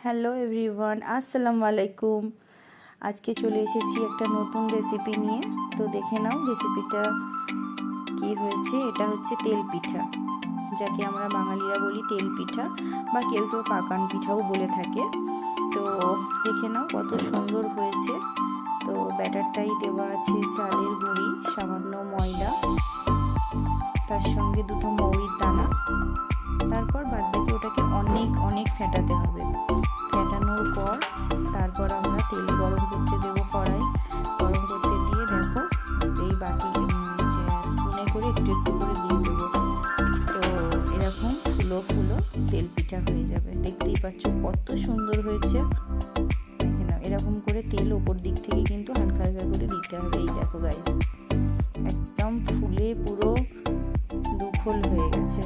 Hello everyone, আসসালামু আলাইকুম। আজকে চলে এসেছি একটা নতুন রেসিপি নিয়ে। তো দেখে নাও রেসিপিটা কি হয়েছে। এটা হচ্ছে তেল পিঠা, যাকে আমরা বাঙালিরা বলি তেল পিঠা, বা কেউ কেউ পাকান পিঠাও বলে থাকে। তো দেখে নাও কত সুন্দর হয়েছে। তো ব্যাটারটাই দেওয়া আছে চালের গুঁড়ি, সামান্য ময়দা, তার সঙ্গে দুটো মৌরির দানা। তারপর বাদবাকি ওটাকে অনেক অনেক ফেটাতে হবে। ফেটানোর পর তারপর আমরা তেল গরম করতে দেবো, কড়াই গরম করতে দিয়ে দেখো এই বাটি স্পুনে করে একটু একটু করে দিয়ে দেবো। তো এরকম ফুলো ফুলো তেল পিঠা হয়ে যাবে। দেখতেই পাচ্ছ কত সুন্দর হয়েছে। এরকম করে তেল ওপর দিক থেকে কিন্তু হালকা হালকা করে দিতে হবে। এই দেখো গাইস, একদম ফুলে পুরো দুফল হয়ে গেছে।